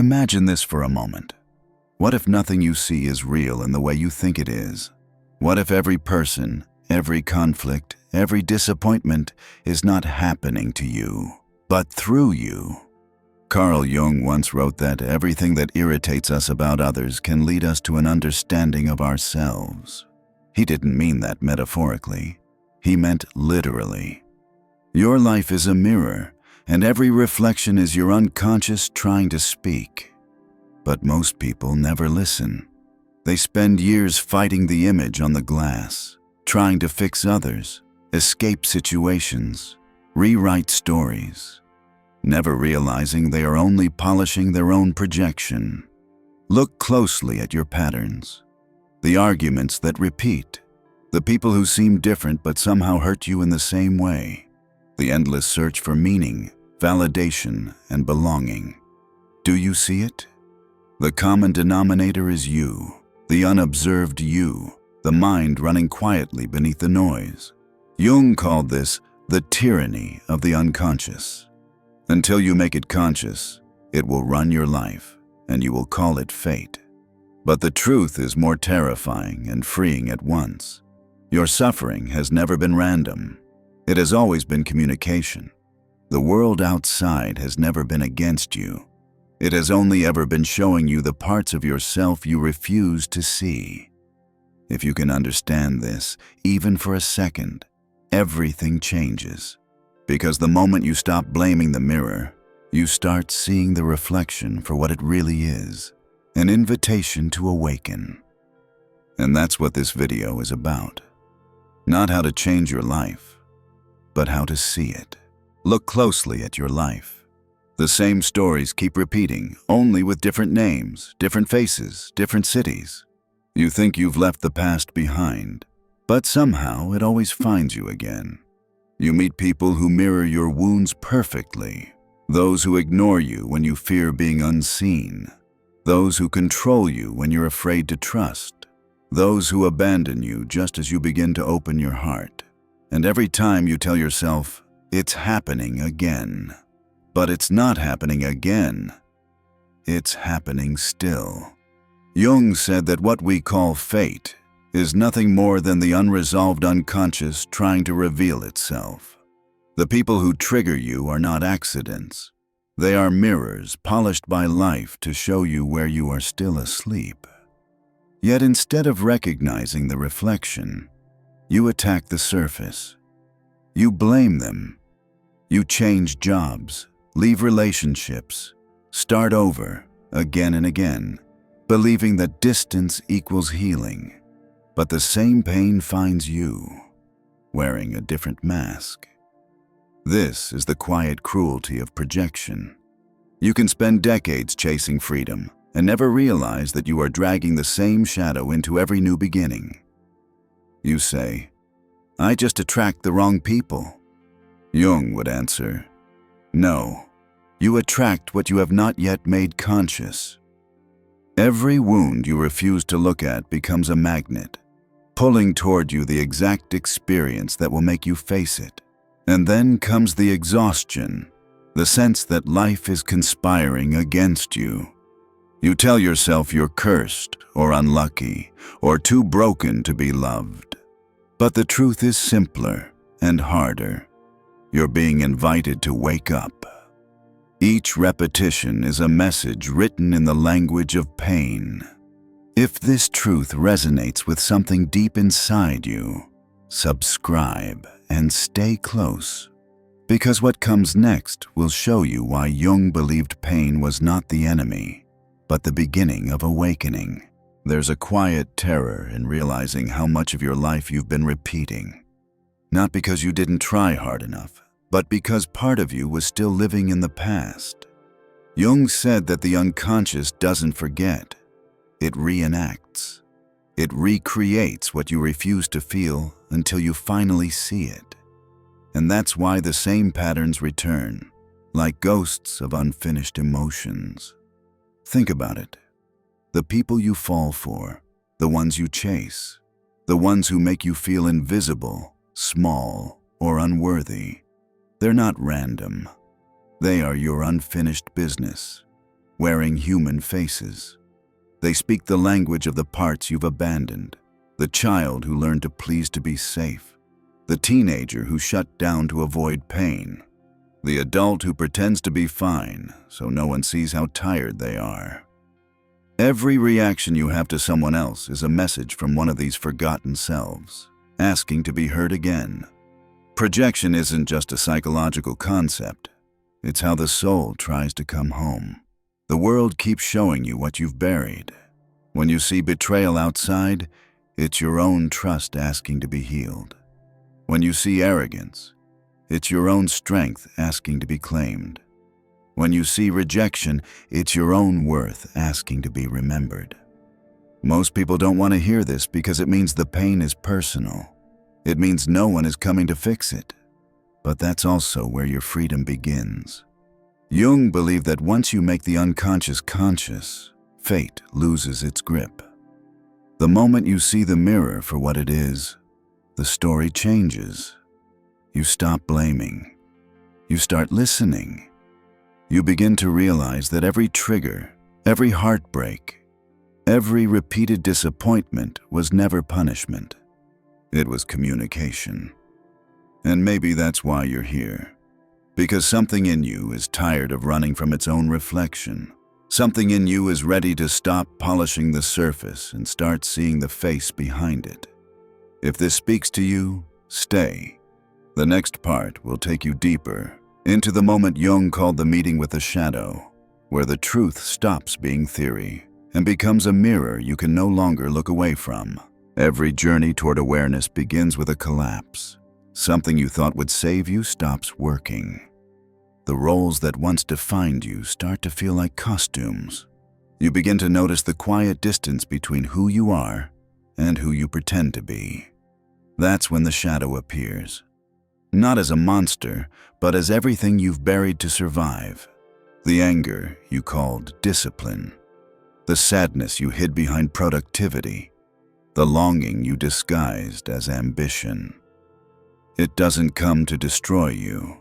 Imagine this for a moment. What if nothing you see is real in the way you think it is? What if every person, every conflict, every disappointment is not happening to you, but through you? Carl Jung once wrote that everything that irritates us about others can lead us to an understanding of ourselves. He didn't mean that metaphorically. He meant literally. Your life is a mirror, and every reflection is your unconscious trying to speak. But most people never listen. They spend years fighting the image on the glass, trying to fix others, escape situations, rewrite stories, never realizing they are only polishing their own projection. Look closely at your patterns, the arguments that repeat, the people who seem different but somehow hurt you in the same way, the endless search for meaning, validation, and belonging. Do you see it? The common denominator is you, the unobserved you, the mind running quietly beneath the noise. Jung called this the tyranny of the unconscious. Until you make it conscious, it will run your life, and you will call it fate. But the truth is more terrifying and freeing at once. Your suffering has never been random. It has always been communication. The world outside has never been against you. It has only ever been showing you the parts of yourself you refuse to see. If you can understand this, even for a second, everything changes. Because the moment you stop blaming the mirror, you start seeing the reflection for what it really is, an invitation to awaken. And that's what this video is about. Not how to change your life, but how to see it. Look closely at your life. The same stories keep repeating, only with different names, different faces, different cities. You think you've left the past behind, but somehow it always finds you again. You meet people who mirror your wounds perfectly, those who ignore you when you fear being unseen, those who control you when you're afraid to trust, those who abandon you just as you begin to open your heart. And every time you tell yourself, it's happening again. But it's not happening again. It's happening still. Jung said that what we call fate is nothing more than the unresolved unconscious trying to reveal itself. The people who trigger you are not accidents. They are mirrors polished by life to show you where you are still asleep. Yet instead of recognizing the reflection, you attack the surface. You blame them. You change jobs, leave relationships, start over again and again, believing that distance equals healing. But the same pain finds you, wearing a different mask. This is the quiet cruelty of projection. You can spend decades chasing freedom and never realize that you are dragging the same shadow into every new beginning. You say, I just attract the wrong people. Jung would answer, no, you attract what you have not yet made conscious. Every wound you refuse to look at becomes a magnet, pulling toward you the exact experience that will make you face it. And then comes the exhaustion, the sense that life is conspiring against you. You tell yourself you're cursed or unlucky or too broken to be loved. But the truth is simpler and harder. You're being invited to wake up. Each repetition is a message written in the language of pain. If this truth resonates with something deep inside you, subscribe and stay close. Because what comes next will show you why Jung believed pain was not the enemy, but the beginning of awakening. There's a quiet terror in realizing how much of your life you've been repeating. Not because you didn't try hard enough, but because part of you was still living in the past. Jung said that the unconscious doesn't forget. It reenacts. It recreates what you refuse to feel until you finally see it. And that's why the same patterns return, like ghosts of unfinished emotions. Think about it. The people you fall for, the ones you chase, the ones who make you feel invisible, small, or unworthy, they're not random. They are your unfinished business. wearing human faces. They speak the language of the parts you've abandoned, the child who learned to please to be safe, the teenager who shut down to avoid pain, the adult who pretends to be fine so no one sees how tired they are. Every reaction you have to someone else is a message from one of these forgotten selves, asking to be heard again. Projection isn't just a psychological concept. It's how the soul tries to come home. The world keeps showing you what you've buried. When you see betrayal outside, it's your own trust asking to be healed. When you see arrogance, it's your own strength asking to be claimed. When you see rejection, it's your own worth asking to be remembered. Most people don't want to hear this because it means the pain is personal. It means no one is coming to fix it. But that's also where your freedom begins. Jung believed that once you make the unconscious conscious, fate loses its grip. The moment you see the mirror for what it is, the story changes. You stop blaming. You start listening. You begin to realize that every trigger, every heartbreak, every repeated disappointment was never punishment. It was communication. And maybe that's why you're here. Because something in you is tired of running from its own reflection. Something in you is ready to stop polishing the surface and start seeing the face behind it. If this speaks to you, stay. The next part will take you deeper into the moment Jung called the meeting with the shadow, where the truth stops being theory and becomes a mirror you can no longer look away from. Every journey toward awareness begins with a collapse. Something you thought would save you stops working. The roles that once defined you start to feel like costumes. You begin to notice the quiet distance between who you are and who you pretend to be. That's when the shadow appears. Not as a monster, but as everything you've buried to survive. The anger you called discipline. The sadness you hid behind productivity. The longing you disguised as ambition. It doesn't come to destroy you.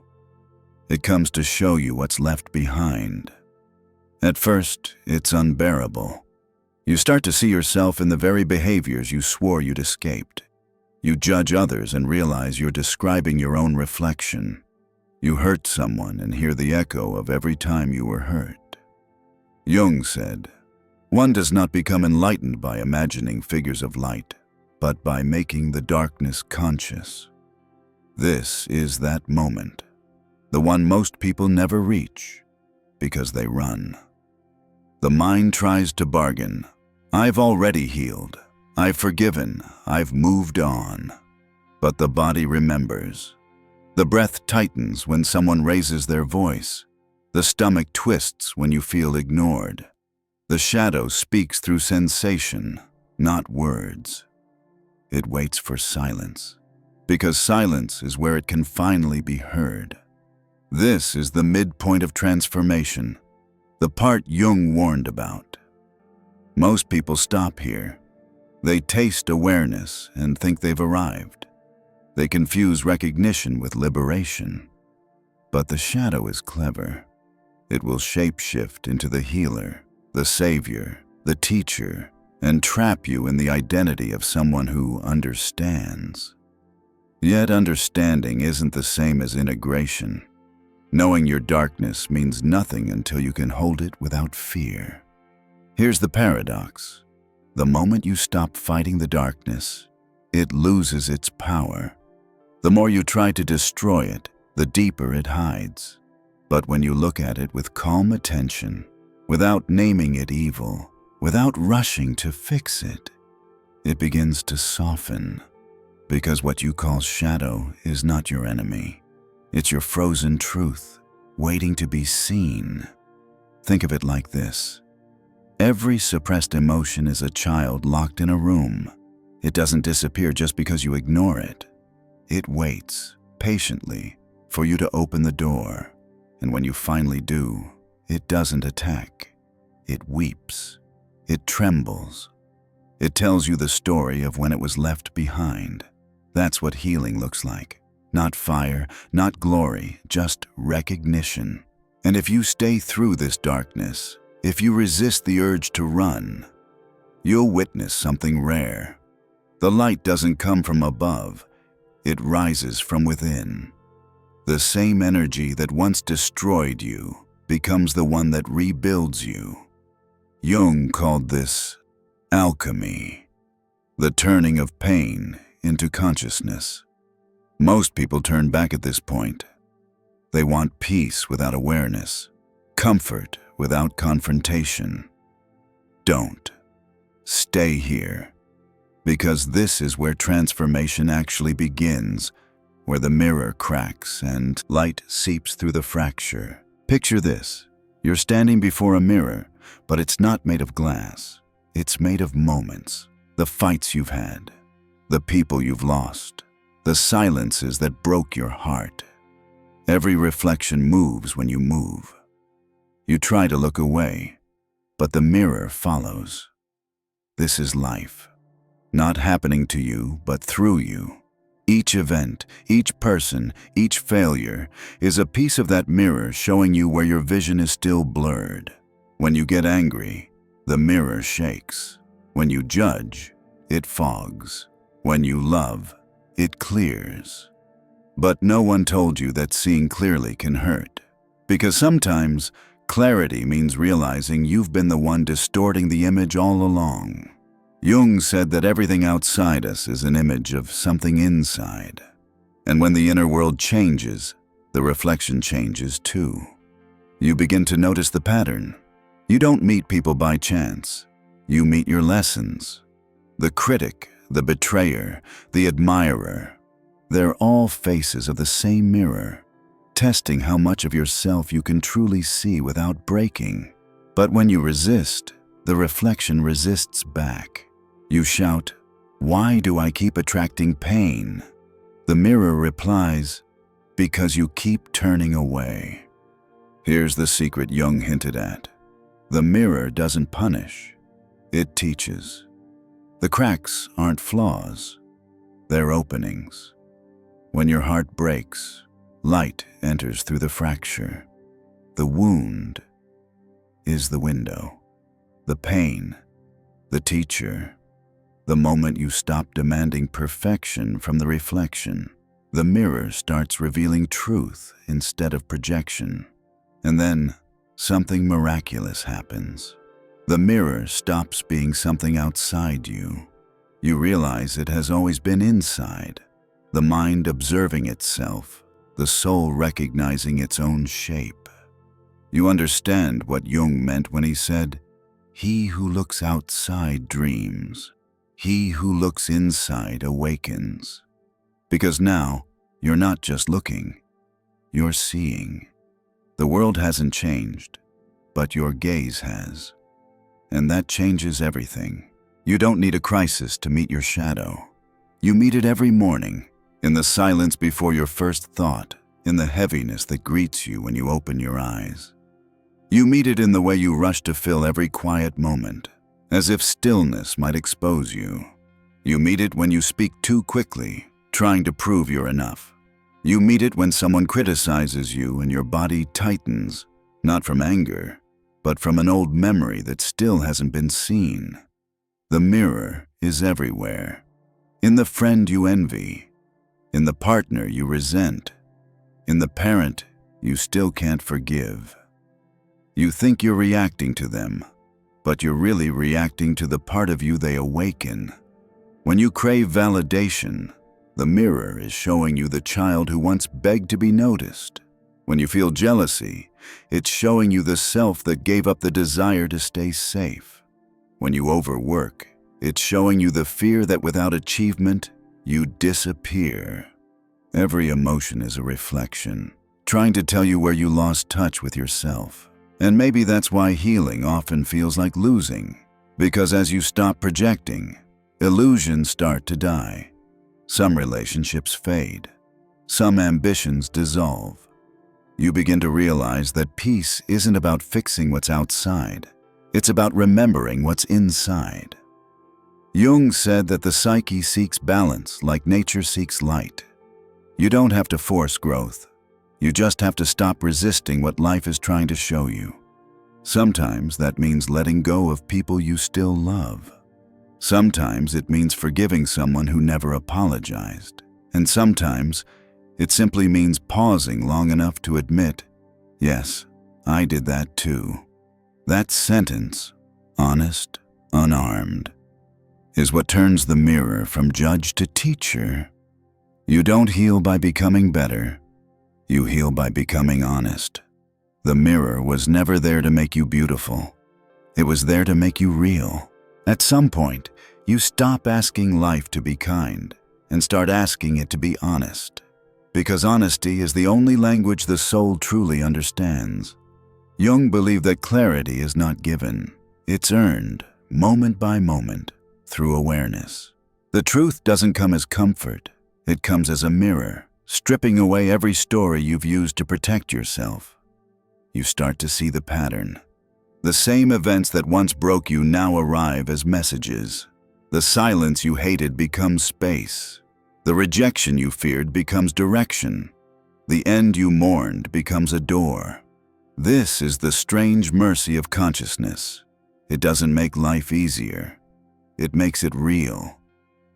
It comes to show you what's left behind. At first, it's unbearable. You start to see yourself in the very behaviors you swore you'd escaped. You judge others and realize you're describing your own reflection. You hurt someone and hear the echo of every time you were hurt. Jung said, "One does not become enlightened by imagining figures of light, but by making the darkness conscious." This is that moment, the one most people never reach because they run. The mind tries to bargain. I've already healed. I've forgiven. I've moved on. But the body remembers. The breath tightens when someone raises their voice. The stomach twists when you feel ignored. The shadow speaks through sensation, not words. It waits for silence, because silence is where it can finally be heard. This is the midpoint of transformation, the part Jung warned about. Most people stop here. They taste awareness and think they've arrived. They confuse recognition with liberation. But the shadow is clever. It will shapeshift into the healer, the savior, the teacher, and trap you in the identity of someone who understands. Yet understanding isn't the same as integration. Knowing your darkness means nothing until you can hold it without fear. Here's the paradox. The moment you stop fighting the darkness, it loses its power. The more you try to destroy it, the deeper it hides. But when you look at it with calm attention, without naming it evil, without rushing to fix it, it begins to soften. Because what you call shadow is not your enemy. It's your frozen truth, waiting to be seen. Think of it like this. Every suppressed emotion is a child locked in a room. It doesn't disappear just because you ignore it. It waits, patiently, for you to open the door. And when you finally do, it doesn't attack. It weeps. It trembles. It tells you the story of when it was left behind. That's what healing looks like. Not fire, not glory, just recognition. And if you stay through this darkness, if you resist the urge to run, you'll witness something rare. The light doesn't come from above, it rises from within. The same energy that once destroyed you becomes the one that rebuilds you. Jung called this alchemy, the turning of pain into consciousness. Most people turn back at this point. They want peace without awareness, comfort without confrontation. Don't. Stay here. Because this is where transformation actually begins, where the mirror cracks and light seeps through the fracture. Picture this. You're standing before a mirror, but it's not made of glass. It's made of moments, the fights you've had, the people you've lost, the silences that broke your heart. Every reflection moves when you move. You try to look away, but the mirror follows. This is life, not happening to you, but through you. Each event, each person, each failure is a piece of that mirror showing you where your vision is still blurred. When you get angry, the mirror shakes. When you judge, it fogs. When you love, it clears. But no one told you that seeing clearly can hurt. Because sometimes, clarity means realizing you've been the one distorting the image all along. Jung said that everything outside us is an image of something inside. And when the inner world changes, the reflection changes too. You begin to notice the pattern. You don't meet people by chance. You meet your lessons. The critic, the betrayer, the admirer. They're all faces of the same mirror, testing how much of yourself you can truly see without breaking. But when you resist, the reflection resists back. You shout, "Why do I keep attracting pain?" The mirror replies, "Because you keep turning away." Here's the secret Jung hinted at. The mirror doesn't punish, it teaches. The cracks aren't flaws, they're openings. When your heart breaks, light enters through the fracture. The wound is the window, the pain, the teacher. The moment you stop demanding perfection from the reflection, the mirror starts revealing truth instead of projection. And then something miraculous happens. The mirror stops being something outside you. You realize it has always been inside. The mind observing itself, the soul recognizing its own shape. You understand what Jung meant when he said, "He who looks outside dreams. He who looks inside awakens." Because now, you're not just looking, you're seeing. The world hasn't changed, but your gaze has. And that changes everything. You don't need a crisis to meet your shadow. You meet it every morning, in the silence before your first thought, in the heaviness that greets you when you open your eyes. You meet it in the way you rush to fill every quiet moment, as if stillness might expose you. You meet it when you speak too quickly, trying to prove you're enough. You meet it when someone criticizes you and your body tightens, not from anger, but from an old memory that still hasn't been seen. The mirror is everywhere. In the friend you envy, in the partner you resent, in the parent you still can't forgive. You think you're reacting to them, but you're really reacting to the part of you they awaken. When you crave validation, the mirror is showing you the child who once begged to be noticed. When you feel jealousy, it's showing you the self that gave up the desire to stay safe. When you overwork, it's showing you the fear that without achievement, you disappear. Every emotion is a reflection, trying to tell you where you lost touch with yourself. And maybe that's why healing often feels like losing, because as you stop projecting, illusions start to die. Some relationships fade. Some ambitions dissolve. You begin to realize that peace isn't about fixing what's outside. It's about remembering what's inside. Jung said that the psyche seeks balance like nature seeks light. You don't have to force growth. You just have to stop resisting what life is trying to show you. Sometimes that means letting go of people you still love. Sometimes it means forgiving someone who never apologized. And sometimes it simply means pausing long enough to admit, yes, I did that too. That sentence, honest, unarmed, is what turns the mirror from judge to teacher. You don't heal by becoming better. You heal by becoming honest. The mirror was never there to make you beautiful. It was there to make you real. At some point, you stop asking life to be kind and start asking it to be honest. Because honesty is the only language the soul truly understands. Jung believed that clarity is not given. It's earned, moment by moment, through awareness. The truth doesn't come as comfort. It comes as a mirror, stripping away every story you've used to protect yourself. You start to see the pattern. The same events that once broke you now arrive as messages. The silence you hated becomes space. The rejection you feared becomes direction. The end you mourned becomes a door. This is the strange mercy of consciousness. It doesn't make life easier. It makes it real.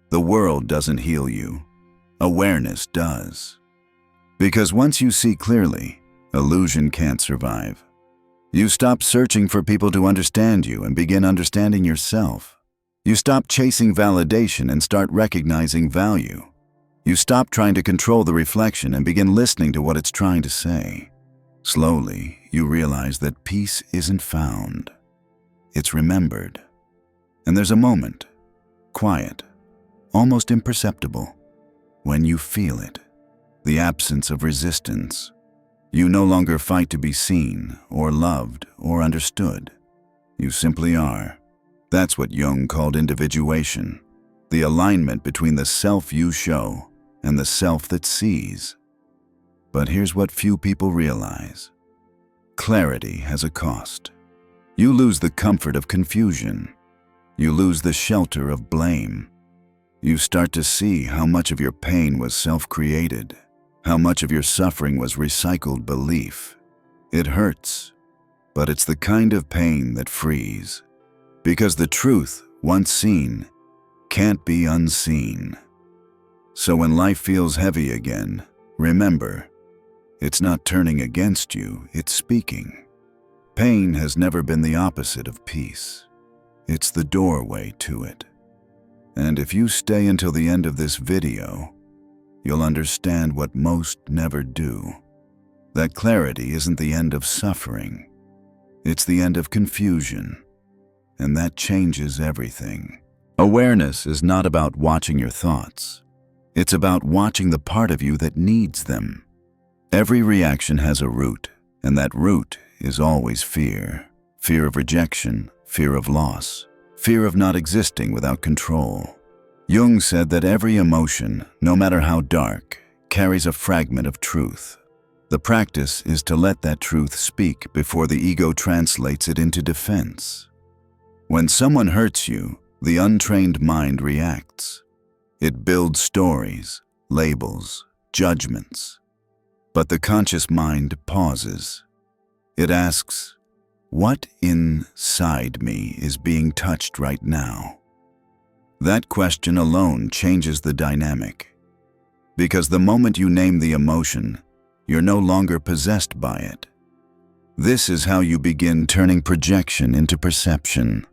The world doesn't heal you. Awareness does. Because once you see clearly, illusion can't survive. You stop searching for people to understand you and begin understanding yourself. You stop chasing validation and start recognizing value. You stop trying to control the reflection and begin listening to what it's trying to say. Slowly, you realize that peace isn't found. It's remembered. And there's a moment, quiet, almost imperceptible, when you feel it, the absence of resistance. You no longer fight to be seen, or loved, or understood. You simply are. That's what Jung called individuation, the alignment between the self you show and the self that sees. But here's what few people realize. Clarity has a cost. You lose the comfort of confusion. You lose the shelter of blame. You start to see how much of your pain was self-created, how much of your suffering was recycled belief. It hurts, but it's the kind of pain that frees. Because the truth, once seen, can't be unseen. So when life feels heavy again, remember, it's not turning against you, it's speaking. Pain has never been the opposite of peace. It's the doorway to it. And if you stay until the end of this video, you'll understand what most never do. That clarity isn't the end of suffering. It's the end of confusion. And that changes everything. Awareness is not about watching your thoughts. It's about watching the part of you that needs them. Every reaction has a root, and that root is always fear. Fear of rejection, fear of loss, fear of not existing without control. Jung said that every emotion, no matter how dark, carries a fragment of truth. The practice is to let that truth speak before the ego translates it into defense. When someone hurts you, the untrained mind reacts. It builds stories, labels, judgments. But the conscious mind pauses. It asks, what inside me is being touched right now? That question alone changes the dynamic. Because the moment you name the emotion, you're no longer possessed by it. This is how you begin turning projection into perception.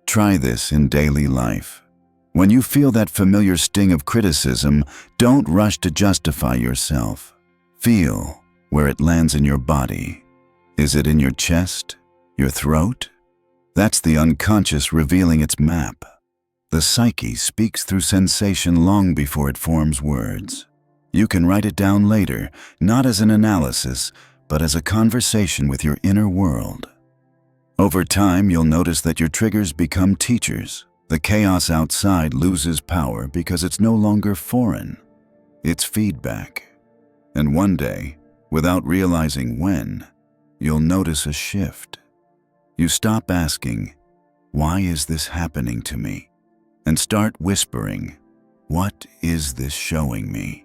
Try this in daily life. When you feel that familiar sting of criticism, don't rush to justify yourself. Feel where it lands in your body. Is it in your chest? Your throat? That's the unconscious revealing its map. The psyche speaks through sensation long before it forms words. You can write it down later, not as an analysis, but as a conversation with your inner world. Over time, you'll notice that your triggers become teachers. The chaos outside loses power because it's no longer foreign. It's feedback. And one day, without realizing when, you'll notice a shift. You stop asking, why is this happening to me? And start whispering, what is this showing me?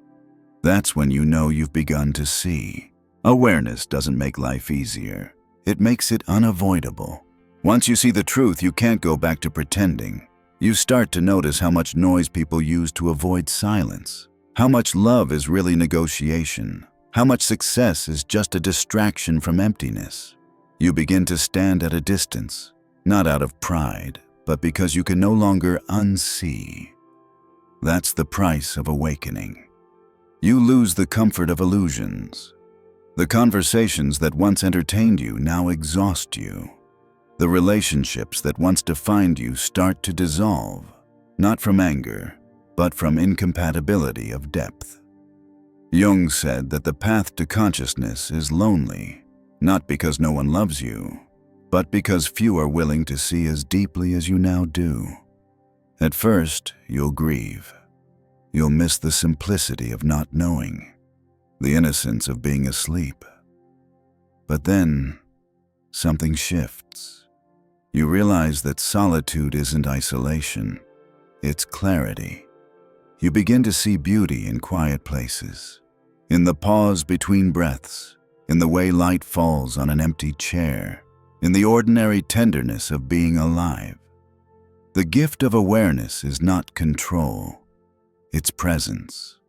That's when you know you've begun to see. Awareness doesn't make life easier. It makes it unavoidable. Once you see the truth, you can't go back to pretending. You start to notice how much noise people use to avoid silence, how much love is really negotiation, how much success is just a distraction from emptiness. You begin to stand at a distance, not out of pride, but because you can no longer unsee. That's the price of awakening. You lose the comfort of illusions. The conversations that once entertained you now exhaust you. The relationships that once defined you start to dissolve, not from anger, but from incompatibility of depth. Jung said that the path to consciousness is lonely, not because no one loves you, but because few are willing to see as deeply as you now do. At first, you'll grieve. You'll miss the simplicity of not knowing, the innocence of being asleep. But then, something shifts. You realize that solitude isn't isolation, it's clarity. You begin to see beauty in quiet places, in the pause between breaths, in the way light falls on an empty chair, in the ordinary tenderness of being alive. The gift of awareness is not control, it's presence.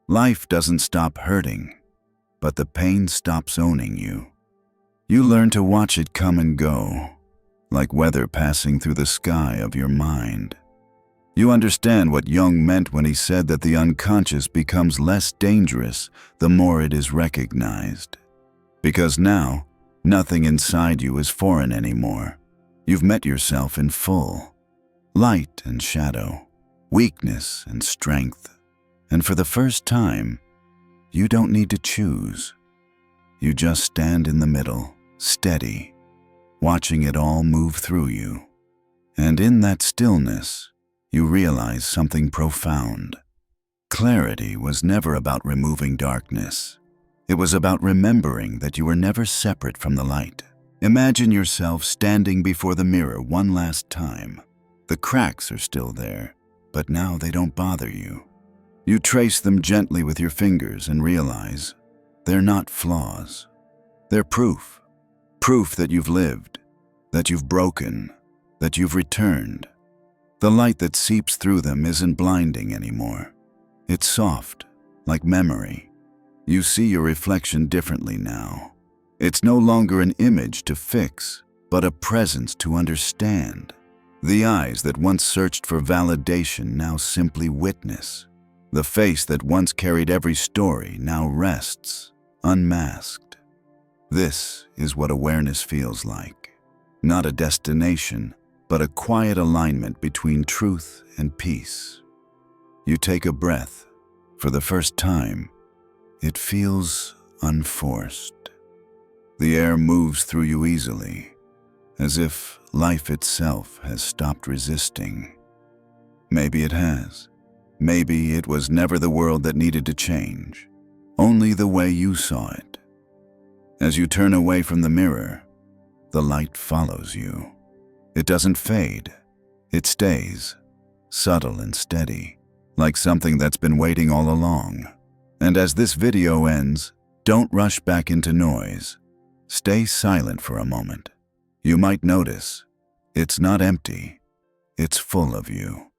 Life doesn't stop hurting, but the pain stops owning you. You learn to watch it come and go, like weather passing through the sky of your mind. You understand what Jung meant when he said that the unconscious becomes less dangerous the more it is recognized. Because now, nothing inside you is foreign anymore. You've met yourself in full. Light and shadow, weakness and strength. And for the first time, you don't need to choose. You just stand in the middle, steady, watching it all move through you. And in that stillness, you realize something profound. Clarity was never about removing darkness. It was about remembering that you were never separate from the light. Imagine yourself standing before the mirror one last time. The cracks are still there, but now they don't bother you. You trace them gently with your fingers and realize they're not flaws. They're proof. Proof that you've lived, that you've broken, that you've returned. The light that seeps through them isn't blinding anymore. It's soft, like memory. You see your reflection differently now. It's no longer an image to fix, but a presence to understand. The eyes that once searched for validation now simply witness. The face that once carried every story now rests, unmasked. This is what awareness feels like. Not a destination, but a quiet alignment between truth and peace. You take a breath. For the first time, it feels unforced. The air moves through you easily, as if life itself has stopped resisting. Maybe it has. Maybe it was never the world that needed to change, only the way you saw it. As you turn away from the mirror, the light follows you. It doesn't fade. It stays, subtle and steady, like something that's been waiting all along. And as this video ends, don't rush back into noise. Stay silent for a moment. You might notice, it's not empty, it's full of you.